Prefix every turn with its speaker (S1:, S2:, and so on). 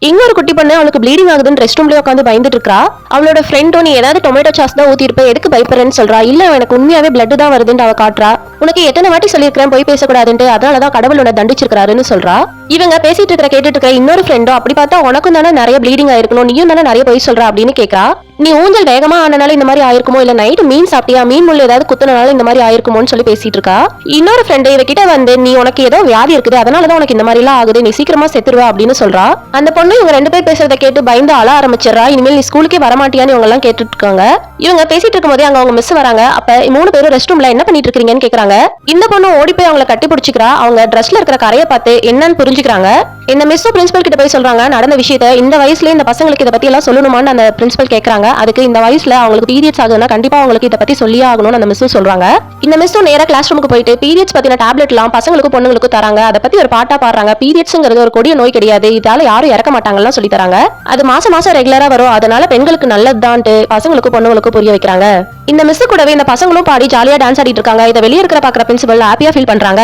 S1: இங்க ஒரு குட்டி பொண்ணு அவளுக்கு ப்ளீடிங் ஆகுதுன்னு ரெஸ்ட் ரூம்லயே உட்காந்து பயந்துட்டு இருக்கா. அவளோட ஃப்ரெண்டோ நீ ஏதாவது டொமேட்டோ சாஸ் தான் ஊத்திருப்ப, எதுக்கு பயப்படுறேன்னு சொல்றா. இல்ல எனக்கு உண்மையாவே பிளட் தான் வருதுன்னு அவ காட்டுறா. உனக்கு எத்தனை வாட்டி சொல்லியிருக்கிறேன் போய் பேசக்கூடாதுன்ட்டு, அதனாலதான் கடவுள் உன்னை தண்டிச்சிருக்காருன்னு சொல்றா. இவங்க பேசிட்டு இருக்கிற கேட்டுட்டு இருக்க இன்னொரு ஃப்ரெண்டோ அப்படி பார்த்தா உனக்கும் தானே நிறைய ப்ளீடிங் ஆயிருக்கணும், நீயும் தானே நிறைய போய் சொல்ற அப்படின்னு கேட்கா. நீ ஊஞ்சல் வேகமா ஆனனால இந்த மாதிரி ஆயிருக்குமோ, இல்ல நைட் மீன் சாப்பிட்டியா, மீன் முள்ள ஏதாவது குத்துனால இந்த மாதிரி ஆயிருக்குமோன்னு சொல்லி பேசிட்டு இருக்கா. இன்னொரு ஃப்ரெண்ட் இவகிட்ட வந்து நீ உனக்கு ஏதோ வியாதி இருக்குது, அதனாலதான் உனக்கு இந்த மாதிரி எல்லாம் ஆகுது, நீ சீக்கிரமா செத்துருவ அப்படின்னு சொல்றா. அந்த பொண்ணு இவங்க ரெண்டு பேர் பேசுறத கேட்டு பயந்து அழ ஆரம்பிச்சிடறா. இனிமேல் நீ ஸ்கூலுக்கே வரமாட்டியான்னு இவங்க எல்லாம் கேட்டுட்டு இருக்காங்க. இவங்க பேசிட்டு இருக்கும் போதே அங்க அவங்க மிஸ் வராங்க. அப்ப 3 பேரும் ரெஸ்ட் ரூம்ல என்ன பண்ணிட்டு இருக்கீங்கன்னு கேக்குறாங்க. இந்த பொண்ணு ஓடி போய் அவங்களை கட்டி பிடிச்சிக்கிறா. அவங்க ட்ரெஸ்ல இருக்கிற கரையை பார்த்து என்னன்னு புரிஞ்சுக்கிறாங்க. இந்த மிஸ்ஸும் பிரின்சிபல் கிட்ட போய் சொல்றாங்க நடந்த விஷயத்த. இந்த வயசுல இந்த பசங்களுக்கு இதை பத்தி எல்லாம் சொல்லணுமான்னு அந்த பிரின்சிபல் கேக்குறாங்க. அதுக்கு இந்த வயசுல அவங்களுக்கு பீரியட்ஸ் ஆகுதுன்னா கண்டிப்பா அவங்களுக்கு இதை பத்தி சொல்லியே ஆகணும்னு அந்த மிஸ்ஸும் சொல்றாங்க. இந்த மிஸ்ஸும் நேரா கிளாஸ் ரூமுக்கு போயிட்டு பீரியட்ஸ் பத்தின டேப்லெட் எல்லாம் பசங்களுக்கும் பொண்ணுங்களுக்கும் தராங்க. அதை பத்தி ஒரு பாட்டா பாடுறாங்க. பீரியட்ஸ்ங்கிறது ஒரு கொடிய நோய் கிடையாது, இதால யாரும் இறக்க மாட்டாங்கலாம் சொல்லி தராங்க. அது மாசம் மாசம் ரெகுலரா வரும், அதனால பெண்களுக்கு நல்லதுதான்ட்டு பசங்களுக்கும் பொண்ணுங்களுக்கும் புரிய வைக்கிறாங்க. இந்த மிஸ் கூடவே இந்த பசங்களும் பாடி ஜாலியா டான்ஸ் ஆடிட்டு இருக்காங்க. இதை வெளியே இருக்கிற பாக்குற பிரின்சிபல் ஹாப்பியா ஃபீல் பண்றாங்க.